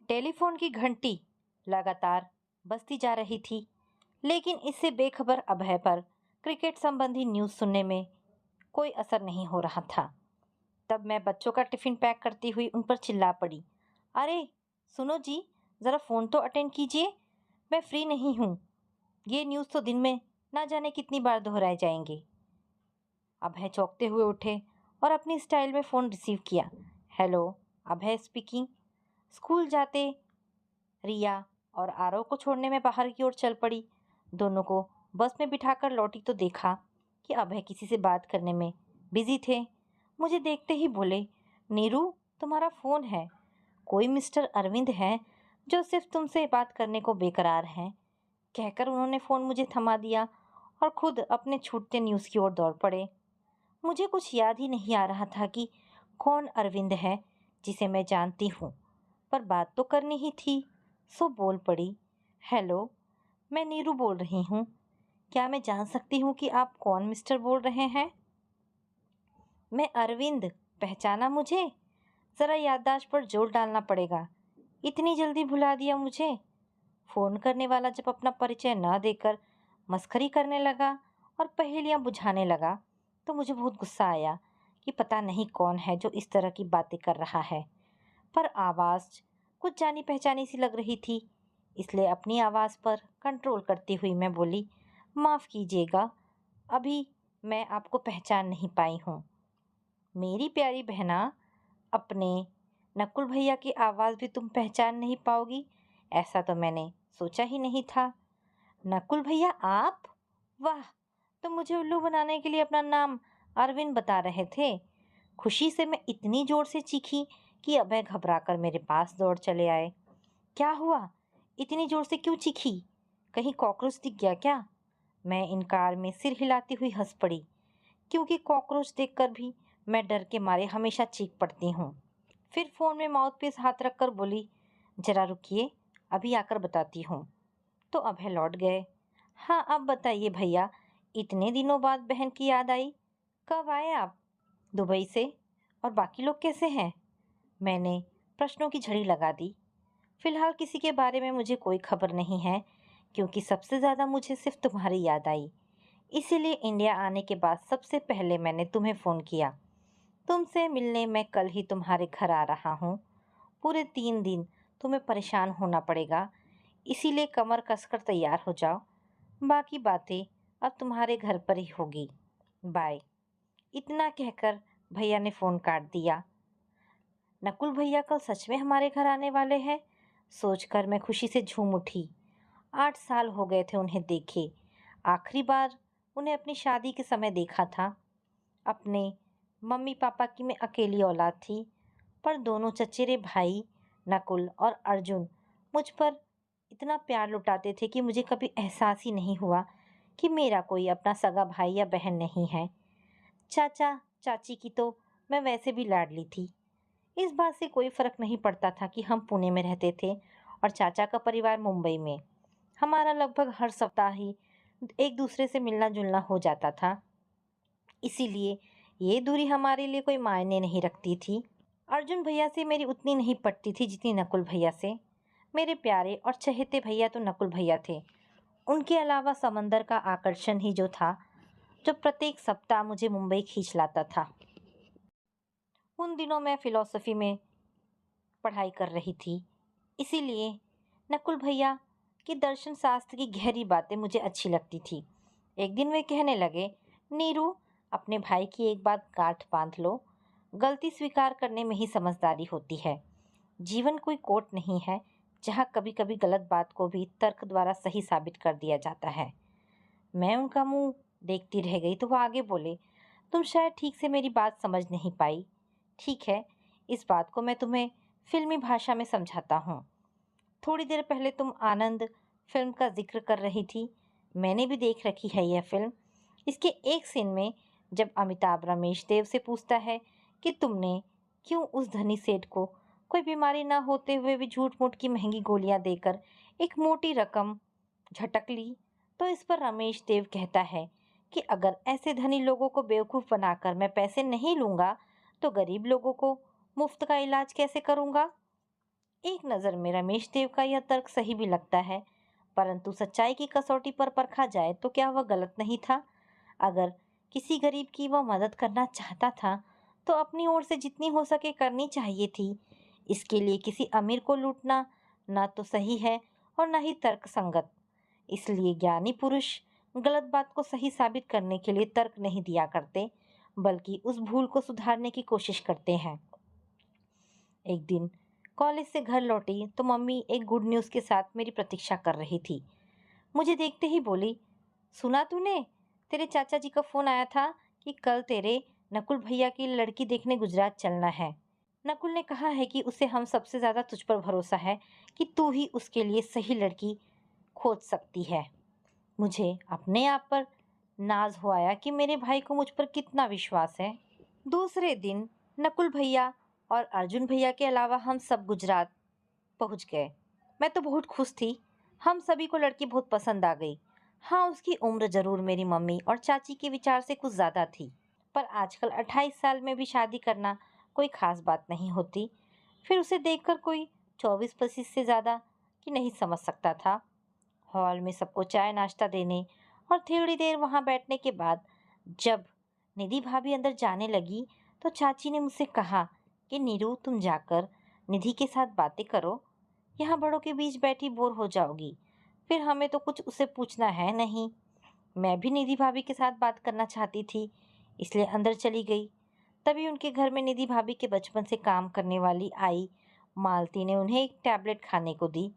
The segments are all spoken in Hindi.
टेलीफोन की घंटी लगातार बजती जा रही थी, लेकिन इससे बेखबर अभय पर क्रिकेट संबंधी न्यूज़ सुनने में कोई असर नहीं हो रहा था। तब मैं बच्चों का टिफिन पैक करती हुई उन पर चिल्ला पड़ी, अरे सुनो जी, ज़रा फ़ोन तो अटेंड कीजिए, मैं फ्री नहीं हूँ। ये न्यूज़ तो दिन में ना जाने कितनी बार दोहराए जाएंगे। अभय चौंकते हुए उठे और अपनी स्टाइल में फ़ोन रिसीव किया। हेलो, अभय स्पीकिंग। स्कूल जाते रिया और आरव को छोड़ने में बाहर की ओर चल पड़ी। दोनों को बस में बिठाकर लौटी तो देखा कि अभय किसी से बात करने में बिजी थे। मुझे देखते ही बोले, नीरू तुम्हारा फ़ोन है, कोई मिस्टर अरविंद है जो सिर्फ तुमसे बात करने को बेकरार हैं। कहकर उन्होंने फ़ोन मुझे थमा दिया और खुद अपने छूटते न्यूज़ की ओर दौड़ पड़े। मुझे कुछ याद ही नहीं आ रहा था कि कौन अरविंद है जिसे मैं जानती हूँ, पर बात तो करनी ही थी, सो बोल पड़ी। हेलो, मैं नीरू बोल रही हूँ। क्या मैं जान सकती हूँ कि आप कौन मिस्टर बोल रहे हैं? मैं अरविंद, पहचाना मुझे? ज़रा याददाश्त पर जोर डालना पड़ेगा। इतनी जल्दी भुला दिया मुझे? फ़ोन करने वाला जब अपना परिचय न देकर मस्खरी करने लगा और पहेलियां बुझाने लगा, तो मुझे बहुत गुस्सा आया कि पता नहीं कौन है जो इस तरह की बातें कर रहा है। पर आवाज़ कुछ जानी पहचानी सी लग रही थी, इसलिए अपनी आवाज़ पर कंट्रोल करती हुई मैं बोली, माफ़ कीजिएगा, अभी मैं आपको पहचान नहीं पाई हूँ। मेरी प्यारी बहना, अपने नकुल भैया की आवाज़ भी तुम पहचान नहीं पाओगी, ऐसा तो मैंने सोचा ही नहीं था। नकुल भैया आप? वाह! तो मुझे उल्लू बनाने के लिए अपना नाम अरविंद बता रहे थे। खुशी से मैं इतनी ज़ोर से चीखी कि अभय घबराकर मेरे पास दौड़ चले आए। क्या हुआ? इतनी ज़ोर से क्यों चीखी? कहीं कॉकरोच दिख गया क्या? मैं इनकार में सिर हिलाती हुई हंस पड़ी, क्योंकि कॉकरोच देखकर भी मैं डर के मारे हमेशा चीख पड़ती हूँ। फिर फ़ोन में माउथपीस हाथ रखकर बोली, जरा रुकिए, अभी आकर बताती हूँ। तो अभय लौट गए। हाँ, अब बताइए भैया, इतने दिनों बाद बहन की याद आई। कब आए आप दुबई से? और बाकी लोग कैसे हैं? मैंने प्रश्नों की झड़ी लगा दी। फिलहाल किसी के बारे में मुझे कोई खबर नहीं है, क्योंकि सबसे ज़्यादा मुझे सिर्फ तुम्हारी याद आई। इसीलिए इंडिया आने के बाद सबसे पहले मैंने तुम्हें फ़ोन किया। तुमसे मिलने मैं कल ही तुम्हारे घर आ रहा हूँ। पूरे 3 दिन तुम्हें परेशान होना पड़ेगा, इसीलिए कमर कसकर तैयार हो जाओ। बाकी बातें अब तुम्हारे घर पर ही होगी। बाय। इतना कहकर भैया ने फ़ोन काट दिया। नकुल भैया कल सच में हमारे घर आने वाले हैं, सोचकर मैं खुशी से झूम उठी। 8 साल हो गए थे उन्हें देखे। आखिरी बार उन्हें अपनी शादी के समय देखा था। अपने मम्मी पापा की मैं अकेली औलाद थी, पर दोनों चचेरे भाई नकुल और अर्जुन मुझ पर इतना प्यार लुटाते थे कि मुझे कभी एहसास ही नहीं हुआ कि मेरा कोई अपना सगा भाई या बहन नहीं है। चाचा चाची की तो मैं वैसे भी लाडली थी। इस बात से कोई फर्क नहीं पड़ता था कि हम पुणे में रहते थे और चाचा का परिवार मुंबई में। हमारा लगभग हर सप्ताह ही एक दूसरे से मिलना जुलना हो जाता था, इसीलिए ये दूरी हमारे लिए कोई मायने नहीं रखती थी। अर्जुन भैया से मेरी उतनी नहीं पटती थी जितनी नकुल भैया से। मेरे प्यारे और चहेते भैया तो नकुल भैया थे। उनके अलावा समंदर का आकर्षण ही जो था, जो प्रत्येक सप्ताह मुझे मुंबई खींच लाता था। उन दिनों मैं फिलॉसफी में पढ़ाई कर रही थी, इसीलिए नकुल भैया की दर्शन शास्त्र की गहरी बातें मुझे अच्छी लगती थी। एक दिन वे कहने लगे, नीरू, अपने भाई की एक बात गांठ बांध लो, गलती स्वीकार करने में ही समझदारी होती है। जीवन कोई कोर्ट नहीं है जहाँ कभी कभी गलत बात को भी तर्क द्वारा सही साबित कर दिया जाता है। मैं उनका मुंह देखती रह गई तो वो आगे बोले, तुम शायद ठीक से मेरी बात समझ नहीं पाई। ठीक है, इस बात को मैं तुम्हें फिल्मी भाषा में समझाता हूँ। थोड़ी देर पहले तुम आनंद फिल्म का जिक्र कर रही थी। मैंने भी देख रखी है यह फिल्म। इसके एक सीन में जब अमिताभ रमेश देव से पूछता है कि तुमने क्यों उस धनी सेठ को कोई बीमारी ना होते हुए भी झूठ मूठ की महंगी गोलियां देकर एक मोटी रकम झटक ली, तो इस पर रमेश देव कहता है कि अगर ऐसे धनी लोगों को बेवकूफ़ बनाकर मैं पैसे नहीं लूँगा, तो गरीब लोगों को मुफ्त का इलाज कैसे करूँगा। एक नज़र में रमेश देव का यह तर्क सही भी लगता है, परंतु सच्चाई की कसौटी पर परखा जाए तो क्या वह गलत नहीं था? अगर किसी गरीब की वह मदद करना चाहता था, तो अपनी ओर से जितनी हो सके करनी चाहिए थी। इसके लिए किसी अमीर को लूटना ना तो सही है और न ही तर्कसंगत। इसलिए ज्ञानी पुरुष गलत बात को सही साबित करने के लिए तर्क नहीं दिया करते, बल्कि उस भूल को सुधारने की कोशिश करते हैं। एक दिन कॉलेज से घर लौटी तो मम्मी एक गुड न्यूज़ के साथ मेरी प्रतीक्षा कर रही थी। मुझे देखते ही बोली, सुना तूने? तेरे चाचा जी का फोन आया था कि कल तेरे नकुल भैया की लड़की देखने गुजरात चलना है। नकुल ने कहा है कि उसे हम सबसे ज्यादा तुझ पर भरोसा है कि तू ही उसके लिए सही लड़की खोज सकती है। मुझे अपने आप पर नाज हो आया कि मेरे भाई को मुझ पर कितना विश्वास है। दूसरे दिन नकुल भैया और अर्जुन भैया के अलावा हम सब गुजरात पहुंच गए। मैं तो बहुत खुश थी। हम सभी को लड़की बहुत पसंद आ गई। हाँ, उसकी उम्र जरूर मेरी मम्मी और चाची के विचार से कुछ ज्यादा थी, पर आजकल 28 साल में भी शादी करना कोई खास बात नहीं होती। फिर उसे देखकर कोई 24-25 से ज्यादा की नहीं समझ सकता था। हॉल में सबको चाय नाश्ता देने और थोड़ी देर वहां बैठने के बाद जब निधि भाभी अंदर जाने लगी, तो चाची ने मुझसे कहा कि नीरू, तुम जाकर निधि के साथ बातें करो। यहाँ बड़ों के बीच बैठी बोर हो जाओगी। फिर हमें तो कुछ उसे पूछना है नहीं। मैं भी निधि भाभी के साथ बात करना चाहती थी, इसलिए अंदर चली गई। तभी उनके घर में निधि भाभी के बचपन से काम करने वाली आई मालती ने उन्हें एक टैबलेट खाने को दी।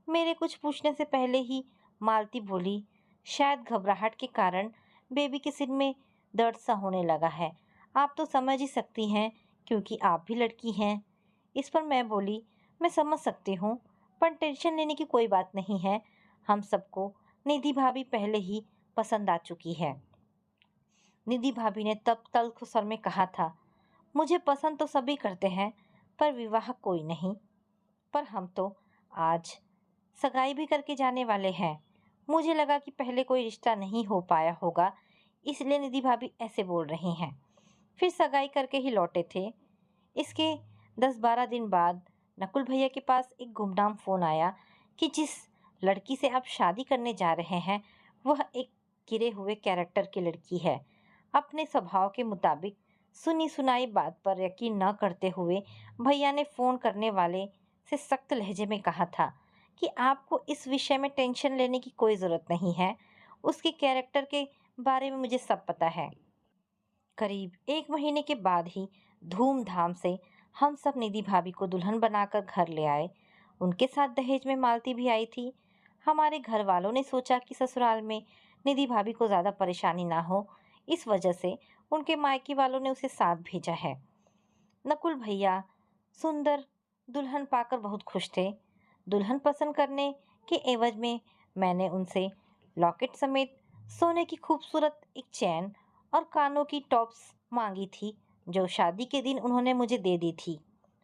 मेरे कुछ पूछने से पहले ही मालती बोली, शायद घबराहट के कारण बेबी के सिर में दर्द सा होने लगा है। आप तो समझ ही सकती हैं, क्योंकि आप भी लड़की हैं। इस पर मैं बोली, मैं समझ सकती हूँ, पर टेंशन लेने की कोई बात नहीं है। हम सबको निधि भाभी पहले ही पसंद आ चुकी है। निधि भाभी ने तब तल्ख स्वर में कहा था, मुझे पसंद तो सभी करते हैं, पर विवाह कोई नहीं। पर हम तो आज सगाई भी करके जाने वाले हैं। मुझे लगा कि पहले कोई रिश्ता नहीं हो पाया होगा, इसलिए निधि भाभी ऐसे बोल रही हैं। फिर सगाई करके ही लौटे थे। इसके 10-12 दिन बाद नकुल भैया के पास एक गुमनाम फोन आया कि जिस लड़की से आप शादी करने जा रहे हैं, वह एक गिरे हुए कैरेक्टर की लड़की है। अपने स्वभाव के मुताबिक सुनी सुनाई बात पर यकीन न करते हुए भैया ने फोन करने वाले से सख्त लहजे में कहा था कि आपको इस विषय में टेंशन लेने की कोई ज़रूरत नहीं है। उसके कैरेक्टर के बारे में मुझे सब पता है। करीब 1 महीने के बाद ही धूमधाम से हम सब निधि भाभी को दुल्हन बनाकर घर ले आए। उनके साथ दहेज में मालती भी आई थी। हमारे घर वालों ने सोचा कि ससुराल में निधि भाभी को ज़्यादा परेशानी ना हो, इस वजह से उनके मायके वालों ने उसे साथ भेजा है। नकुल भैया सुंदर दुल्हन पाकर बहुत खुश थे। दुल्हन पसंद करने के एवज में मैंने उनसे लॉकेट समेत सोने की खूबसूरत एक चैन और कानों की टॉप्स मांगी थी, जो शादी के दिन उन्होंने मुझे दे दी थी।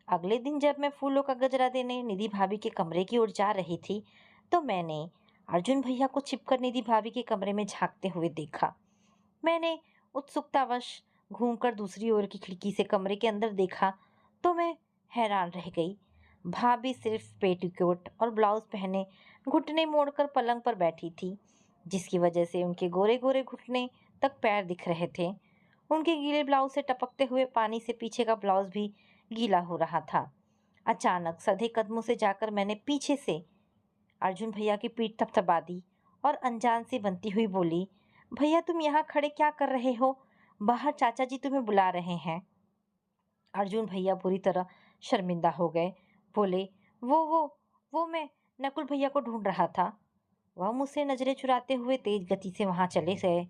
अगले दिन जब मैं फूलों का गजरा देने निधि भाभी के कमरे की ओर जा रही थी, तो मैंने अर्जुन भैया को छिपकर निधि भाभी के कमरे में झांकते हुए देखा। मैंने उत्सुकतावश घूमकर दूसरी ओर की खिड़की से कमरे के अंदर देखा, तो मैं हैरान रह गई। भाभी सिर्फ पेटीकोट और ब्लाउज पहने घुटने मोड़कर पलंग पर बैठी थी, जिसकी वजह से उनके गोरे गोरे घुटने तक पैर दिख रहे थे। उनके गीले ब्लाउज से टपकते हुए पानी से पीछे का ब्लाउज भी गीला हो रहा था। अचानक सधे कदमों से जाकर मैंने पीछे से अर्जुन भैया की पीठ थपथपा दी और अनजान सी बनती हुई बोली, भैया तुम यहाँ खड़े क्या कर रहे हो? बाहर चाचा जी तुम्हें बुला रहे हैं। अर्जुन भैया बुरी तरह शर्मिंदा हो गए। बोले, वो मैं नकुल भैया को ढूंढ रहा था। वह मुझसे नजरें चुराते हुए तेज गति से वहां चले गए।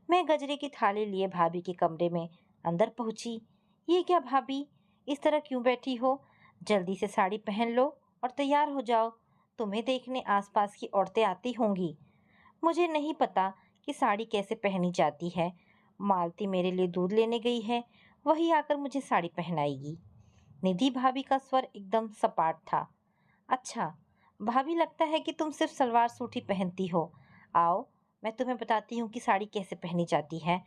मैं गजरे की थाली लिए भाभी के कमरे में अंदर पहुंची। ये क्या भाभी, इस तरह क्यों बैठी हो? जल्दी से साड़ी पहन लो और तैयार हो जाओ। तुम्हें देखने आसपास की औरतें आती होंगी। मुझे नहीं पता कि साड़ी कैसे पहनी जाती है। मालती मेरे लिए दूध लेने गई है, वही आकर मुझे साड़ी पहनाएगी। निधि भाभी का स्वर एकदम सपाट था। अच्छा भाभी, लगता है कि तुम सिर्फ सलवार सूट ही पहनती हो। आओ, मैं तुम्हें बताती हूँ कि साड़ी कैसे पहनी जाती है।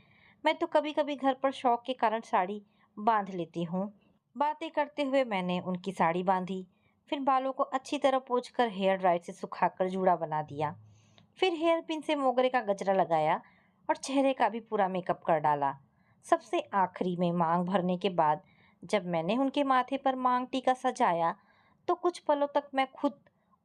मैं तो कभी कभी घर पर शौक के कारण साड़ी बांध लेती हूँ। बातें करते हुए मैंने उनकी साड़ी बांधी। फिर बालों को अच्छी तरह पोंछकर हेयर ड्रायर से सुखाकर जूड़ा बना दिया। फिर हेयर पिन से मोगरे का गजरा लगाया और चेहरे का भी पूरा मेकअप कर डाला। सबसे आखिरी में मांग भरने के बाद जब मैंने उनके माथे पर मांग टीका सजाया तो कुछ पलों तक मैं खुद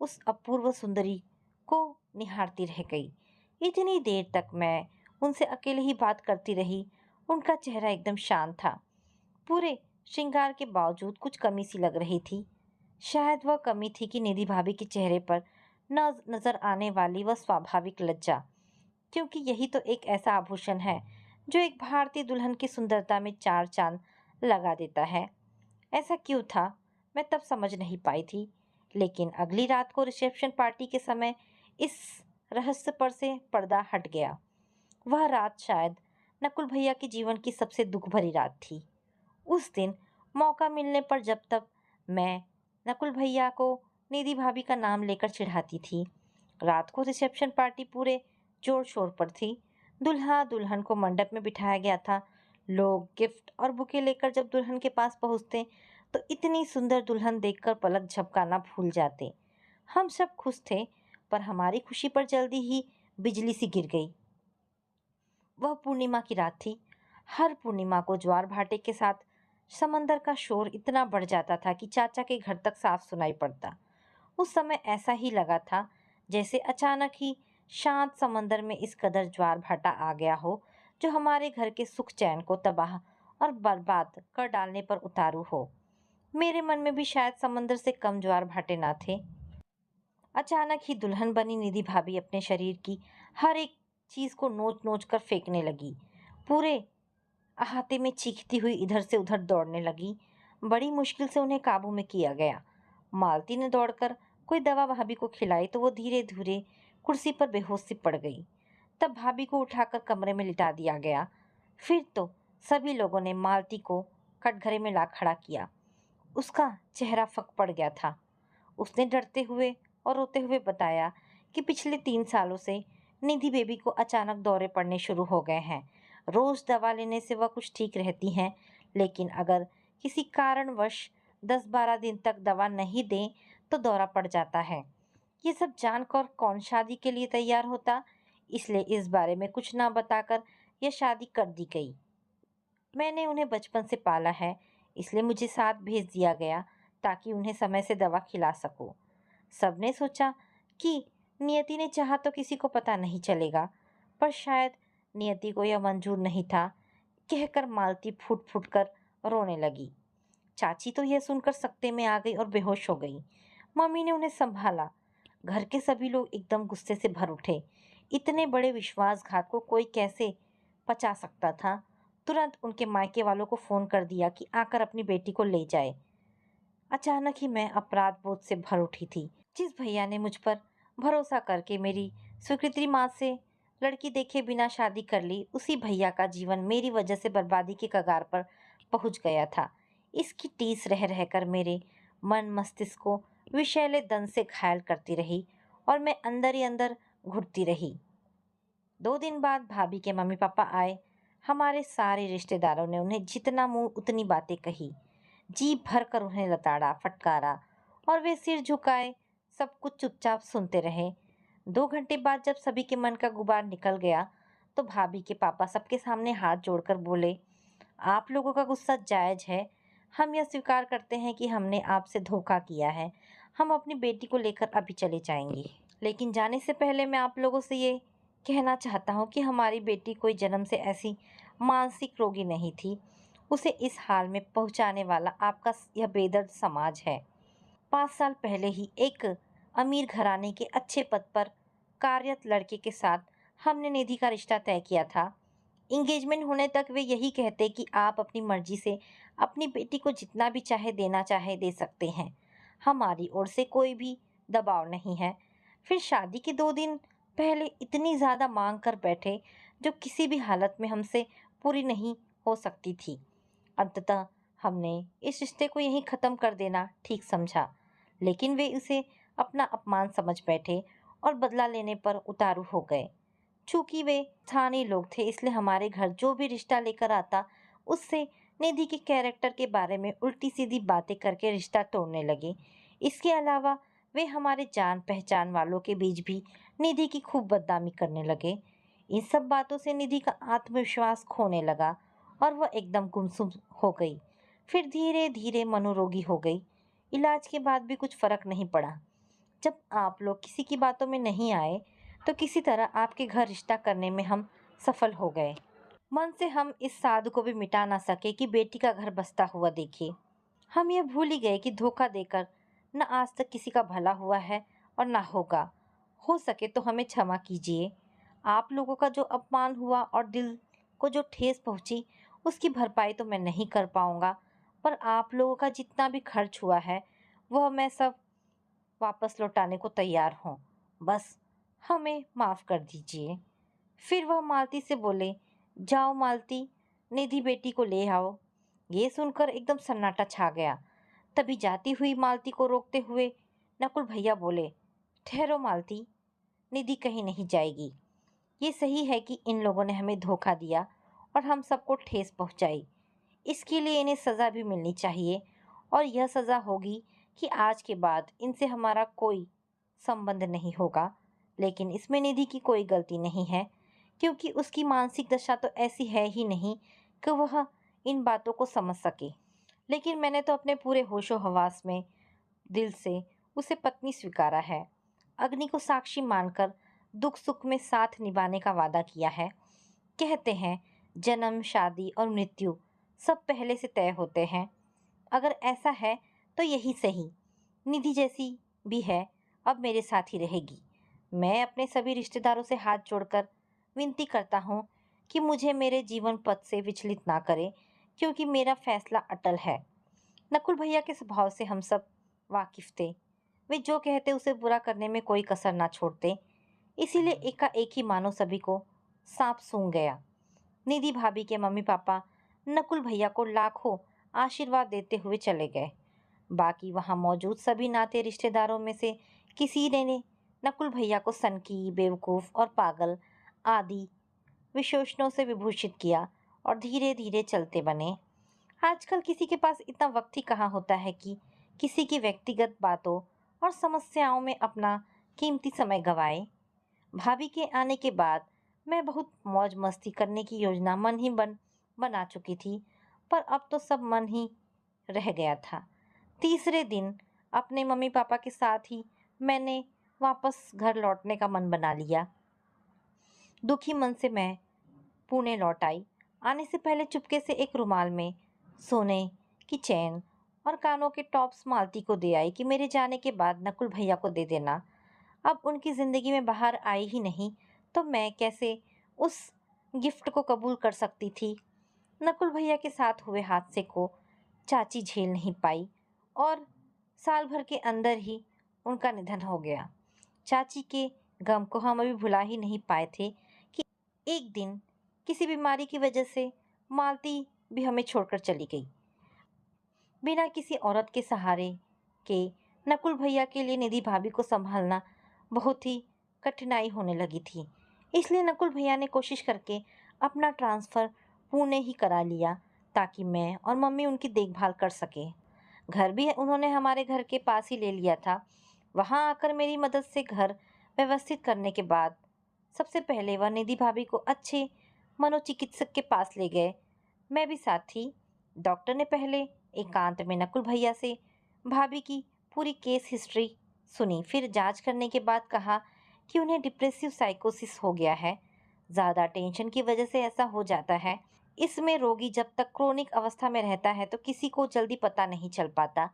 उस अपूर्व सुंदरी को निहारती रह गई। इतनी देर तक मैं उनसे अकेले ही बात करती रही। उनका चेहरा एकदम शांत था। पूरे श्रृंगार के बावजूद कुछ कमी सी लग रही थी। शायद वह कमी थी कि निधि भाभी के चेहरे पर नजर आने वाली वह स्वाभाविक लज्जा, क्योंकि यही तो एक ऐसा आभूषण है जो एक भारतीय दुल्हन की सुंदरता में चार चांद लगा देता है। ऐसा क्यों था मैं तब समझ नहीं पाई थी, लेकिन अगली रात को रिसेप्शन पार्टी के समय इस रहस्य पर से पर्दा हट गया। वह रात शायद नकुल भैया के जीवन की सबसे दुख भरी रात थी। उस दिन मौका मिलने पर जब तक मैं नकुल भैया को निधि भाभी का नाम लेकर चिढ़ाती थी। रात को रिसेप्शन पार्टी पूरे जोर शोर पर थी। दुल्हा दुल्हन को मंडप में बिठाया गया था। लोग गिफ्ट और बुके लेकर जब दुल्हन के पास पहुंचते तो इतनी सुंदर दुल्हन देखकर पलक झपकाना भूल जाते। हम सब खुश थे, पर हमारी खुशी पर जल्दी ही बिजली सी गिर गई। वह पूर्णिमा की रात थी। हर पूर्णिमा को ज्वार भाटे के साथ समंदर का शोर इतना बढ़ जाता था कि चाचा के घर तक साफ सुनाई पड़ता। उस समय ऐसा ही लगा था जैसे अचानक ही शांत समंदर में इस कदर ज्वार भाटा आ गया हो जो हमारे घर के सुख चैन को तबाह और बर्बाद कर डालने पर उतारू हो। मेरे मन में भी शायद समंदर से कम ज्वार भाटे ना थे। अचानक ही दुल्हन बनी निधि भाभी अपने शरीर की हर एक चीज को नोच नोच कर फेंकने लगी। पूरे अहाते में चीखती हुई इधर से उधर दौड़ने लगी। बड़ी मुश्किल से उन्हें काबू में किया गया। मालती ने दौड़कर कोई दवा भाभी को खिलाई तो वो धीरे धीरे कुर्सी पर बेहोश सी पड़ गई। तब भाभी को उठाकर कमरे में लिटा दिया गया। फिर तो सभी लोगों ने मालती को कटघरे में ला खड़ा किया। उसका चेहरा फक पड़ गया था। उसने डरते हुए और रोते हुए बताया कि पिछले 3 सालों से निधि बेबी को अचानक दौरे पड़ने शुरू हो गए हैं। रोज दवा लेने से वह कुछ ठीक रहती हैं, लेकिन अगर किसी कारणवश 10-12 दिन तक दवा नहीं दें तो दौरा पड़ जाता है। ये सब जानकर कौन शादी के लिए तैयार होता, इसलिए इस बारे में कुछ ना बताकर यह शादी कर दी गई। मैंने उन्हें बचपन से पाला है, इसलिए मुझे साथ भेज दिया गया ताकि उन्हें समय से दवा खिला सकूं। सबने सोचा कि नियति ने चाहा तो किसी को पता नहीं चलेगा, पर शायद नियति को यह मंजूर नहीं था। कहकर मालती फूट फूट कर रोने लगी। चाची तो यह सुनकर सकते में आ गई और बेहोश हो गई। मम्मी ने उन्हें संभाला। घर के सभी लोग एकदम गुस्से से भर उठे। इतने बड़े विश्वासघात को कोई कैसे पचा सकता था। तुरंत उनके मायके वालों को फोन कर दिया कि आकर अपनी बेटी को ले जाए। अचानक ही मैं अपराध बोध से भर उठी थी। जिस भैया ने मुझ पर भरोसा करके मेरी स्वीकृति माँ से लड़की देखे बिना शादी कर ली, उसी भैया का जीवन मेरी वजह से बर्बादी के कगार पर पहुंच गया था। इसकी टीस रह रहकर मेरे मन मस्तिष्क को विषैले दंश से घायल करती रही और मैं अंदर ही अंदर घुटती रही। 2 दिन बाद भाभी के मम्मी पापा आए। हमारे सारे रिश्तेदारों ने उन्हें जितना मुंह उतनी बातें कही। जी भर कर उन्हें लताड़ा फटकारा और वे सिर झुकाए सब कुछ चुपचाप सुनते रहे। 2 घंटे बाद जब सभी के मन का गुबार निकल गया तो भाभी के पापा सबके सामने हाथ जोड़कर बोले, आप लोगों का गुस्सा जायज है। हम यह स्वीकार करते हैं कि हमने आपसे धोखा किया है। हम अपनी बेटी को लेकर अभी चले जाएंगे, लेकिन जाने से पहले मैं आप लोगों से ये कहना चाहता हूँ कि हमारी बेटी कोई जन्म से ऐसी मानसिक रोगी नहीं थी। उसे इस हाल में पहुंचाने वाला आपका यह बेदर्द समाज है। 5 साल पहले ही एक अमीर घराने के अच्छे पद पर कार्यरत लड़के के साथ हमने निधि का रिश्ता तय किया था। इंगेजमेंट होने तक वे यही कहते कि आप अपनी मर्जी से अपनी बेटी को जितना भी चाहे देना चाहे दे सकते हैं। हमारी ओर से कोई भी दबाव नहीं है। फिर शादी के 2 दिन पहले इतनी ज़्यादा मांग कर बैठे जो किसी भी हालत में हमसे पूरी नहीं हो सकती थी। अंततः हमने इस रिश्ते को यहीं ख़त्म कर देना ठीक समझा, लेकिन वे इसे अपना अपमान समझ बैठे और बदला लेने पर उतारू हो गए। चूंकि वे स्थानीय लोग थे, इसलिए हमारे घर जो भी रिश्ता लेकर आता उससे निधि के कैरेक्टर के बारे में उल्टी सीधी बातें करके रिश्ता तोड़ने लगे। इसके अलावा वे हमारे जान पहचान वालों के बीच भी निधि की खूब बदनामी करने लगे। इन सब बातों से निधि का आत्मविश्वास खोने लगा और वह एकदम गुमसुम हो गई। फिर धीरे धीरे मनोरोगी हो गई। इलाज के बाद भी कुछ फर्क नहीं पड़ा। जब आप लोग किसी की बातों में नहीं आए तो किसी तरह आपके घर रिश्ता करने में हम सफल हो गए। मन से हम इस साधु को भी मिटा ना सके कि बेटी का घर बसता हुआ देखे। हम ये भूल ही गए कि धोखा देकर न आज तक किसी का भला हुआ है और ना होगा। हो सके तो हमें क्षमा कीजिए। आप लोगों का जो अपमान हुआ और दिल को जो ठेस पहुंची, उसकी भरपाई तो मैं नहीं कर पाऊंगा, पर आप लोगों का जितना भी खर्च हुआ है वह मैं सब वापस लौटाने को तैयार हूँ। बस हमें माफ़ कर दीजिए। फिर वह मालती से बोले, जाओ मालती, निधि बेटी को ले आओ। ये सुनकर एकदम सन्नाटा छा गया। तभी जाती हुई मालती को रोकते हुए नकुल भैया बोले, ठहरो मालती, निधि कहीं नहीं जाएगी। ये सही है कि इन लोगों ने हमें धोखा दिया और हम सबको ठेस पहुंचाई। इसके लिए इन्हें सज़ा भी मिलनी चाहिए और यह सज़ा होगी कि आज के बाद इनसे हमारा कोई संबंध नहीं होगा। लेकिन इसमें निधि की कोई गलती नहीं है, क्योंकि उसकी मानसिक दशा तो ऐसी है ही नहीं कि वह इन बातों को समझ सके। लेकिन मैंने तो अपने पूरे होशो हवास में दिल से उसे पत्नी स्वीकारा है। अग्नि को साक्षी मानकर दुख सुख में साथ निभाने का वादा किया है। कहते हैं जन्म, शादी और मृत्यु सब पहले से तय होते हैं। अगर ऐसा है तो यही सही। निधि जैसी भी है, अब मेरे साथ ही रहेगी। मैं अपने सभी रिश्तेदारों से हाथ जोड़कर विनती करता हूँ कि मुझे मेरे जीवन पथ से विचलित ना करें, क्योंकि मेरा फैसला अटल है। नकुल भैया के स्वभाव से हम सब वाकिफ थे। वे जो कहते उसे पूरा करने में कोई कसर ना छोड़ते। इसीलिए एकाएक ही मानो सभी को सांप सूंघ गया। निधि भाभी के मम्मी पापा नकुल भैया को लाखों आशीर्वाद देते हुए चले गए। बाकी वहां मौजूद सभी नाते रिश्तेदारों में से किसी ने नकुल भैया को सनकी, बेवकूफ़ और पागल आदि विशेषणों से विभूषित किया और धीरे धीरे चलते बने। आजकल किसी के पास इतना वक्त ही कहाँ होता है कि किसी की व्यक्तिगत बातों और समस्याओं में अपना कीमती समय गवाए। भाभी के आने के बाद मैं बहुत मौज मस्ती करने की योजना मन ही बना चुकी थी, पर अब तो सब मन ही रह गया था। तीसरे दिन अपने मम्मी पापा के साथ ही मैंने वापस घर लौटने का मन बना लिया। दुखी मन से मैं पुणे लौट आई। आने से पहले चुपके से एक रुमाल में सोने की चैन और कानों के टॉप्स मालती को दे आई कि मेरे जाने के बाद नकुल भैया को दे देना। अब उनकी ज़िंदगी में बाहर आई ही नहीं तो मैं कैसे उस गिफ्ट को कबूल कर सकती थी। नकुल भैया के साथ हुए हादसे को चाची झेल नहीं पाई और साल भर के अंदर ही उनका निधन हो गया। चाची के गम को हम अभी भुला ही नहीं पाए थे कि एक दिन किसी बीमारी की वजह से मालती भी हमें छोड़कर चली गई। बिना किसी औरत के सहारे के नकुल भैया के लिए निधि भाभी को संभालना बहुत ही कठिनाई होने लगी थी। इसलिए नकुल भैया ने कोशिश करके अपना ट्रांसफ़र पुणे ही करा लिया ताकि मैं और मम्मी उनकी देखभाल कर सकें। घर भी उन्होंने हमारे घर के पास ही ले लिया था। वहाँ आकर मेरी मदद से घर व्यवस्थित करने के बाद सबसे पहले वह निधि भाभी को अच्छे मनोचिकित्सक के पास ले गए। मैं भी साथ थी। डॉक्टर ने पहले एकांत में नकुल भैया से भाभी की पूरी केस हिस्ट्री सुनी। फिर जांच करने के बाद कहा कि उन्हें डिप्रेसिव साइकोसिस हो गया है। ज़्यादा टेंशन की वजह से ऐसा हो जाता है। इसमें रोगी जब तक क्रोनिक अवस्था में रहता है तो किसी को जल्दी पता नहीं चल पाता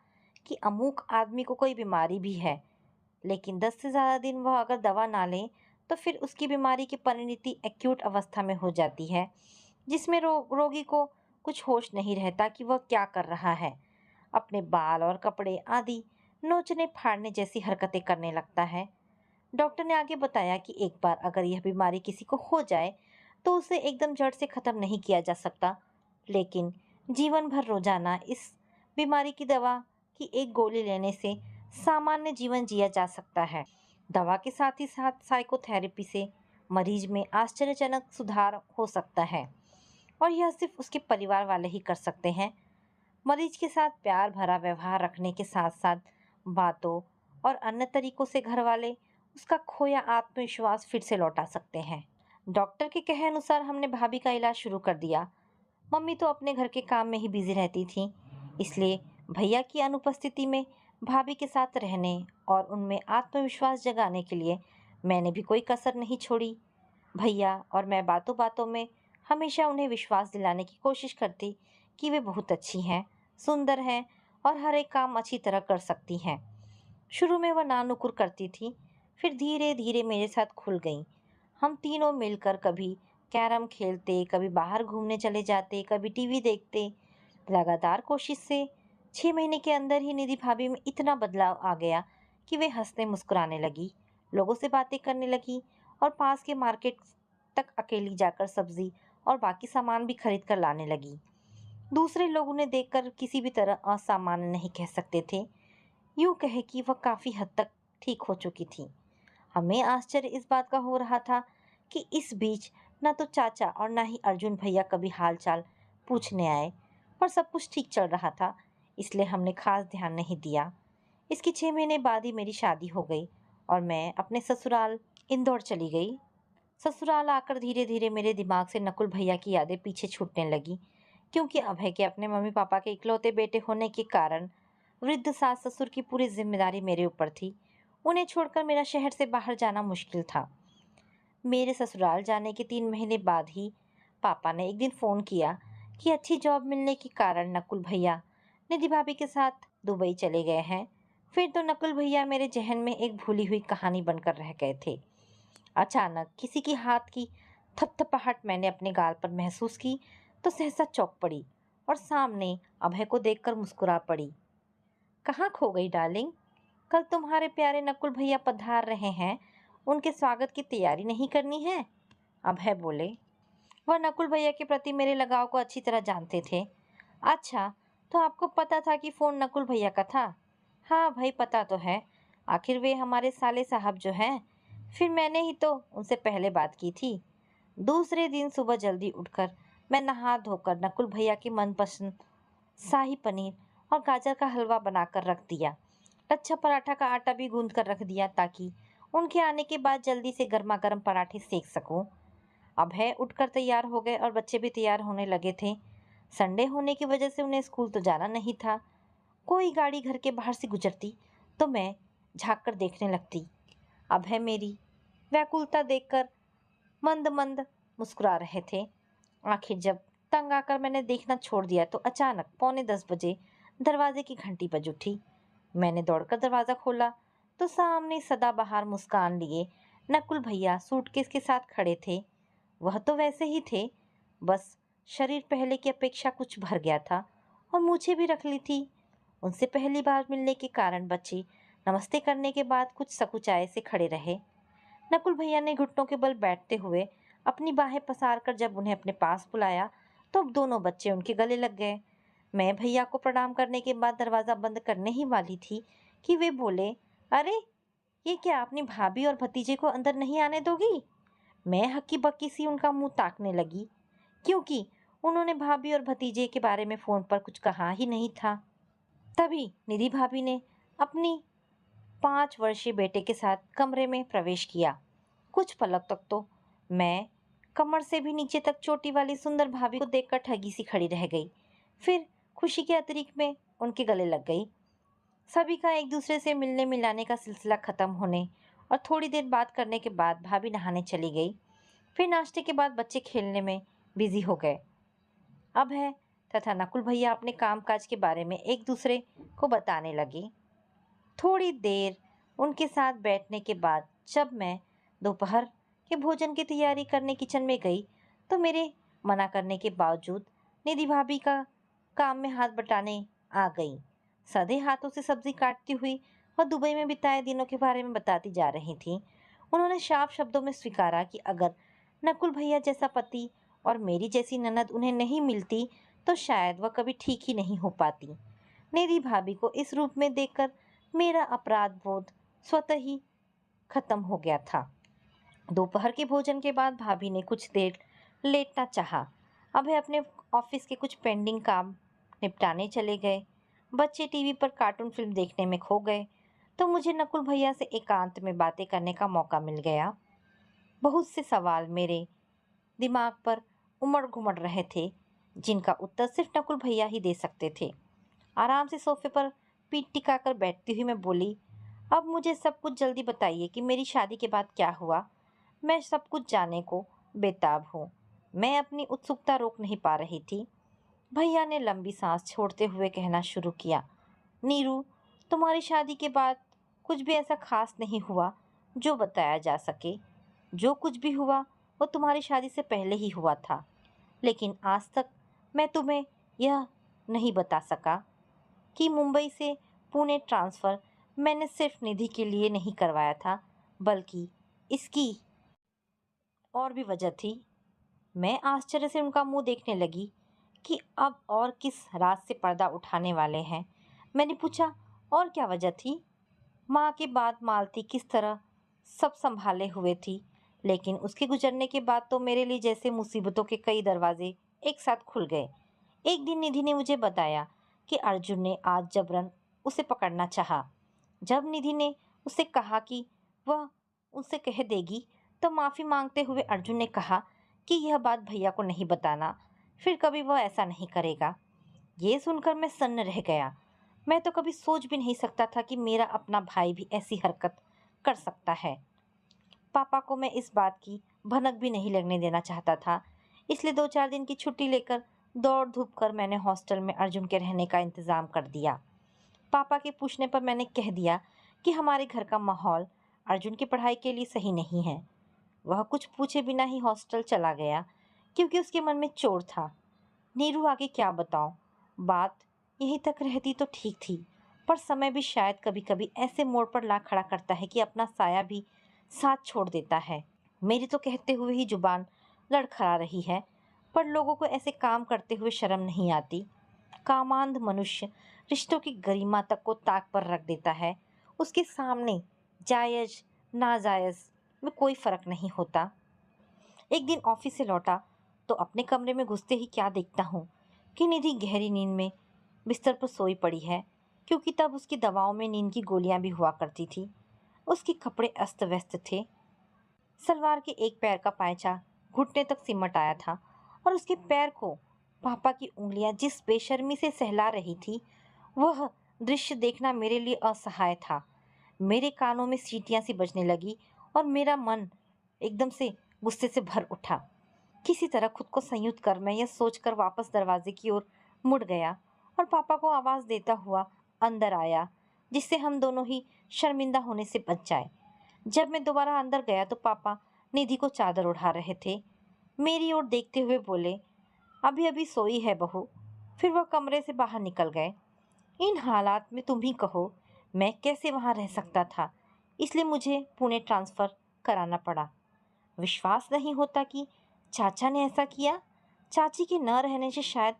कि अमुक आदमी को कोई बीमारी भी है। लेकिन 10 से ज़्यादा दिन वह अगर दवा ना ले तो फिर उसकी बीमारी की परिणति एक्यूट अवस्था में हो जाती है, जिसमें रोगी को कुछ होश नहीं रहता कि वह क्या कर रहा है। अपने बाल और कपड़े आदि नोचने फाड़ने जैसी हरकतें करने लगता है। डॉक्टर ने आगे बताया कि एक बार अगर यह बीमारी किसी को हो जाए तो उसे एकदम जड़ से ख़त्म नहीं किया जा सकता, लेकिन जीवन भर रोजाना इस बीमारी की दवा की एक गोली लेने से सामान्य जीवन जिया जा सकता है। दवा के साथ ही साथ साइकोथेरेपी से मरीज में आश्चर्यजनक सुधार हो सकता है और यह सिर्फ उसके परिवार वाले ही कर सकते हैं। मरीज के साथ प्यार भरा व्यवहार रखने के साथ साथ बातों और अन्य तरीकों से घर वाले उसका खोया आत्मविश्वास फिर से लौटा सकते हैं। डॉक्टर के कहे अनुसार हमने भाभी का इलाज शुरू कर दिया। मम्मी तो अपने घर के काम में ही बिजी रहती थी, इसलिए भैया की अनुपस्थिति में भाभी के साथ रहने और उनमें आत्मविश्वास जगाने के लिए मैंने भी कोई कसर नहीं छोड़ी। भैया और मैं बातों बातों में हमेशा उन्हें विश्वास दिलाने की कोशिश करती कि वे बहुत अच्छी हैं, सुंदर हैं और हर एक काम अच्छी तरह कर सकती हैं। शुरू में वह नानुकुर करती थी, फिर धीरे धीरे मेरे साथ खुल गई। हम तीनों मिलकर कभी कैरम खेलते, कभी बाहर घूमने चले जाते, कभी टीवी देखते। लगातार कोशिश से 6 महीने के अंदर ही निधि भाभी में इतना बदलाव आ गया कि वे हंसने मुस्कुराने लगी, लोगों से बातें करने लगी और पास के मार्केट तक अकेली जाकर सब्जी और बाकी सामान भी खरीद कर लाने लगी। दूसरे लोग उन्हें देखकर किसी भी तरह असामान्य नहीं कह सकते थे। यूं कहे कि वह काफी हद तक ठीक हो चुकी थी। हमें आश्चर्य इस बात का हो रहा था कि इस बीच न तो चाचा और न ही अर्जुन भैया कभी हालचाल पूछने आए, पर सब कुछ ठीक चल रहा था, इसलिए हमने खास ध्यान नहीं दिया। इसके 6 महीने बाद ही मेरी शादी हो गई और मैं अपने ससुराल इंदौर चली गई। ससुराल आकर धीरे धीरे मेरे दिमाग से नकुल भैया की यादें पीछे छूटने लगी, क्योंकि अभय के अपने मम्मी पापा के इकलौते बेटे होने के कारण वृद्ध सास ससुर की पूरी जिम्मेदारी मेरे ऊपर थी। उन्हें छोड़कर मेरा शहर से बाहर जाना मुश्किल था। मेरे ससुराल जाने के 3 महीने बाद ही पापा ने एक दिन फ़ोन किया कि अच्छी जॉब मिलने के कारण नकुल भैया निधि भाभी के साथ दुबई चले गए हैं। फिर तो नकुल भैया मेरे जहन में एक भूली हुई कहानी बनकर रह गए थे। अचानक किसी की हाथ की थपथपाहट मैंने अपने गाल पर महसूस की तो सहसा चौंक पड़ी और सामने अभय को देखकर मुस्कुरा पड़ी। कहाँ खो गई डार्लिंग? कल तुम्हारे प्यारे नकुल भैया पधार रहे हैं, उनके स्वागत की तैयारी नहीं करनी है? अभय बोले। वह नकुल भैया के प्रति मेरे लगाव को अच्छी तरह जानते थे। अच्छा, तो आपको पता था कि फ़ोन नकुल भैया का था? हाँ भाई, पता तो है, आखिर वे हमारे साले साहब जो हैं। फिर मैंने ही तो उनसे पहले बात की थी। दूसरे दिन सुबह जल्दी उठकर मैं नहा धोकर नकुल भैया की मनपसंद शाही पनीर और गाजर का हलवा बनाकर रख दिया। लच्छा पराठा का आटा भी गूंद कर रख दिया ताकि उनके आने के बाद जल्दी से गर्मा गर्म पराठे सेक सकूं। अभय उठकर तैयार हो गए और बच्चे भी तैयार होने लगे थे। संडे होने की वजह से उन्हें स्कूल तो जाना नहीं था। कोई गाड़ी घर के बाहर से गुजरती तो मैं झाँक कर देखने लगती। अभय मेरी व्याकुलता देखकर मंद मंद मुस्कुरा रहे थे। आखिर जब तंग आकर मैंने देखना छोड़ दिया तो अचानक 9:45 बजे दरवाजे की घंटी बज उठी। मैंने दौड़कर दरवाज़ा खोला तो सामने सदाबहार मुस्कान लिए नकुल भैया सूटकेस के साथ खड़े थे। वह तो वैसे ही थे, बस शरीर पहले की अपेक्षा कुछ भर गया था और मूछें भी रख ली थी। उनसे पहली बार मिलने के कारण बच्चे नमस्ते करने के बाद कुछ सकुचाए से खड़े रहे। नकुल भैया ने घुटनों के बल बैठते हुए अपनी बाहें पसार कर जब उन्हें अपने पास बुलाया तो अब दोनों बच्चे उनके गले लग गए। मैं भैया को प्रणाम करने के बाद दरवाज़ा बंद करने ही वाली थी कि वे बोले, अरे ये क्या, अपनी भाभी और भतीजे को अंदर नहीं आने दोगी? मैं हक्की बक्की सी उनका मुंह ताकने लगी, क्योंकि उन्होंने भाभी और भतीजे के बारे में फ़ोन पर कुछ कहा ही नहीं था। तभी निधि भाभी ने अपनी 5 वर्षीय बेटे के साथ कमरे में प्रवेश किया। कुछ पलक तक तो मैं कमर से भी नीचे तक चोटी वाली सुंदर भाभी को देखकर ठगी सी खड़ी रह गई। फिर खुशी के अतिरिक्त में उनके गले लग गई। सभी का एक दूसरे से मिलने मिलाने का सिलसिला खत्म होने और थोड़ी देर बात करने के बाद भाभी नहाने चली गई। फिर नाश्ते के बाद बच्चे खेलने में बिजी हो गए। अभय तथा नकुल भैया अपने कामकाज के बारे में एक दूसरे को बताने लगे। थोड़ी देर उनके साथ बैठने के बाद जब मैं दोपहर के भोजन की तैयारी करने किचन में गई तो मेरे मना करने के बावजूद निधि भाभी का काम में हाथ बटाने आ गई। सधे हाथों से सब्जी काटती हुई वह दुबई में बिताए दिनों के बारे में बताती जा रही थी। उन्होंने साफ शब्दों में स्वीकारा कि अगर नकुल भैया जैसा पति और मेरी जैसी ननद उन्हें नहीं मिलती तो शायद वह कभी ठीक ही नहीं हो पाती। निधि भाभी को इस रूप में देखकर मेरा अपराध बोध स्वतः ही खत्म हो गया था। दोपहर के भोजन के बाद भाभी ने कुछ देर लेटना चाहा। अभय अपने ऑफिस के कुछ पेंडिंग काम निपटाने चले गए। बच्चे टीवी पर कार्टून फिल्म देखने में खो गए तो मुझे नकुल भैया से एकांत में बातें करने का मौका मिल गया। बहुत से सवाल मेरे दिमाग पर उमड़ घुमड़ रहे थे, जिनका उत्तर सिर्फ नकुल भैया ही दे सकते थे। आराम से सोफे पर पीठ टिकाकर बैठती हुई मैं बोली, अब मुझे सब कुछ जल्दी बताइए कि मेरी शादी के बाद क्या हुआ। मैं सब कुछ जानने को बेताब हूँ। मैं अपनी उत्सुकता रोक नहीं पा रही थी। भैया ने लंबी सांस छोड़ते हुए कहना शुरू किया, नीरू, तुम्हारी शादी के बाद कुछ भी ऐसा खास नहीं हुआ जो बताया जा सके। जो कुछ भी हुआ वो तुम्हारी शादी से पहले ही हुआ था। लेकिन आज तक मैं तुम्हें यह नहीं बता सका कि मुंबई से पुणे ट्रांसफ़र मैंने सिर्फ निधि के लिए नहीं करवाया था, बल्कि इसकी और भी वजह थी। मैं आश्चर्य से उनका मुंह देखने लगी कि अब और किस राज से पर्दा उठाने वाले हैं। मैंने पूछा, और क्या वजह थी? माँ के बाद मालती किस तरह सब संभाले हुए थी, लेकिन उसके गुजरने के बाद तो मेरे लिए जैसे मुसीबतों के कई दरवाजे एक साथ खुल गए। एक दिन निधि ने मुझे बताया कि अर्जुन ने आज जबरन उसे पकड़ना चाहा। जब निधि ने उसे कहा कि वह उसे कह देगी, तो माफ़ी मांगते हुए अर्जुन ने कहा कि यह बात भैया को नहीं बताना, फिर कभी वह ऐसा नहीं करेगा। ये सुनकर मैं सन्न रह गया। मैं तो कभी सोच भी नहीं सकता था कि मेरा अपना भाई भी ऐसी हरकत कर सकता है। पापा को मैं इस बात की भनक भी नहीं लगने देना चाहता था, इसलिए 2-4 दिन की छुट्टी लेकर दौड़ धूप कर मैंने हॉस्टल में अर्जुन के रहने का इंतज़ाम कर दिया। पापा के पूछने पर मैंने कह दिया कि हमारे घर का माहौल अर्जुन की पढ़ाई के लिए सही नहीं है। वह कुछ पूछे बिना ही हॉस्टल चला गया, क्योंकि उसके मन में चोर था। नीरू, आगे क्या बताऊं? बात यहीं तक रहती तो ठीक थी, पर समय भी शायद कभी कभी ऐसे मोड़ पर ला खड़ा करता है कि अपना साया भी साथ छोड़ देता है। मेरी तो कहते हुए ही जुबान लड़खड़ा रही है, पर लोगों को ऐसे काम करते हुए शर्म नहीं आती। कामांध मनुष्य रिश्तों की गरिमा तक को ताक पर रख देता है। उसके सामने जायज़ नाजायज़ में कोई फ़र्क नहीं होता। एक दिन ऑफिस से लौटा तो अपने कमरे में घुसते ही क्या देखता हूँ कि निधि गहरी नींद में बिस्तर पर सोई पड़ी है, क्योंकि तब उसकी दवाओं में नींद की गोलियां भी हुआ करती थी। उसके कपड़े अस्त व्यस्त थे। सलवार के एक पैर का पायचा घुटने तक सिमट आया था, और उसके पैर को पापा की उंगलियां जिस बेशर्मी से सहला रही थी, वह दृश्य देखना मेरे लिए असहाय था। मेरे कानों में सीटियां सी बजने लगी और मेरा मन एकदम से गुस्से से भर उठा। किसी तरह खुद को संयुक्त कर मैं यह सोचकर वापस दरवाजे की ओर मुड़ गया और पापा को आवाज़ देता हुआ अंदर आया, जिससे हम दोनों ही शर्मिंदा होने से बच जाए। जब मैं दोबारा अंदर गया तो पापा निधि को चादर उड़ा रहे थे। मेरी ओर देखते हुए बोले, अभी अभी सोई है बहू। फिर वह कमरे से बाहर निकल गए। इन हालात में तुम ही कहो मैं कैसे वहाँ रह सकता था, इसलिए मुझे पुणे ट्रांसफ़र कराना पड़ा। विश्वास नहीं होता कि चाचा ने ऐसा किया। चाची के न रहने से शायद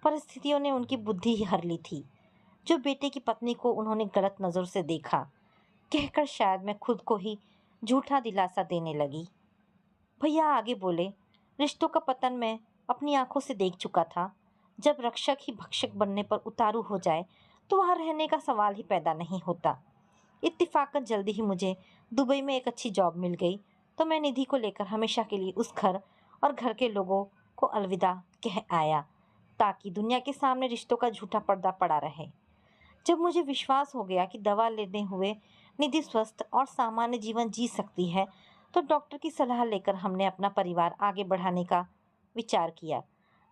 परिस्थितियों ने उनकी बुद्धि ही हर ली थी। जो बेटे की पत्नी को उन्होंने गलत नज़र से देखा, कहकर शायद मैं खुद को ही झूठा दिलासा देने लगी। भैया आगे बोले, रिश्तों का पतन मैं अपनी आंखों से देख चुका था। जब रक्षक ही भक्षक बनने पर उतारू हो जाए तो वहाँ रहने का सवाल ही पैदा नहीं होता। इत्तेफाकन जल्दी ही मुझे दुबई में एक अच्छी जॉब मिल गई, तो मैं निधि को लेकर हमेशा के लिए उस घर और घर के लोगों को अलविदा कह आया, ताकि दुनिया के सामने रिश्तों का झूठा पर्दा पड़ा रहे। जब मुझे विश्वास हो गया कि दवा लेने हुए निधि स्वस्थ और सामान्य जीवन जी सकती है, तो डॉक्टर की सलाह लेकर हमने अपना परिवार आगे बढ़ाने का विचार किया।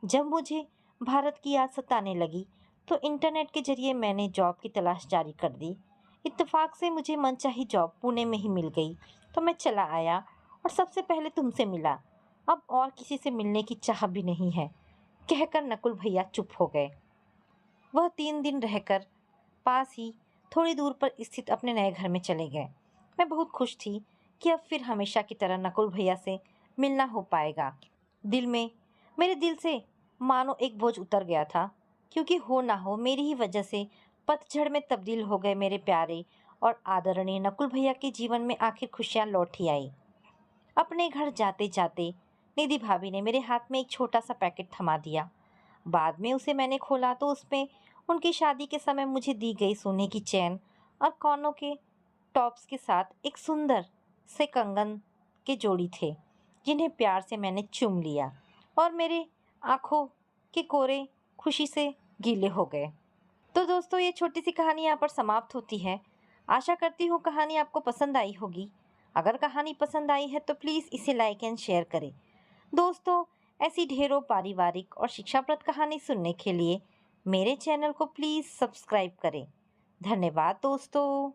जब मुझे भारत की याद सताने लगी तो इंटरनेट के जरिए मैंने जॉब की तलाश जारी कर दी। इत्तेफाक से मुझे मनचाही जॉब पुणे में ही मिल गई, तो मैं चला आया और सबसे पहले तुमसे मिला। अब और किसी से मिलने की चाह भी नहीं है, कहकर नकुल भैया चुप हो गए। वह 3 दिन रहकर पास ही थोड़ी दूर पर स्थित अपने नए घर में चले गए। मैं बहुत खुश थी कि अब फिर हमेशा की तरह नकुल भैया से मिलना हो पाएगा। दिल में मेरे दिल से मानो एक बोझ उतर गया था, क्योंकि हो ना हो मेरी ही वजह से पतझड़ में तब्दील हो गए मेरे प्यारे और आदरणीय नकुल भैया के जीवन में आखिर खुशियाँ लौट ही आई। अपने घर जाते जाते निधि भाभी ने मेरे हाथ में एक छोटा सा पैकेट थमा दिया। बाद में उसे मैंने खोला तो उसमें उनकी शादी के समय मुझे दी गई सोने की चैन और कानों के टॉप्स के साथ एक सुंदर से कंगन के जोड़ी थे, जिन्हें प्यार से मैंने चूम लिया और मेरे आँखों के कोरे खुशी से गीले हो गए। तो दोस्तों, ये छोटी सी कहानी यहाँ पर समाप्त होती है। आशा करती हूँ कहानी आपको पसंद आई होगी। अगर कहानी पसंद आई है तो प्लीज़ इसे लाइक एंड शेयर करें। दोस्तों, ऐसी ढेरों पारिवारिक और शिक्षाप्रद कहानी सुनने के लिए मेरे चैनल को प्लीज़ सब्सक्राइब करें। धन्यवाद दोस्तों।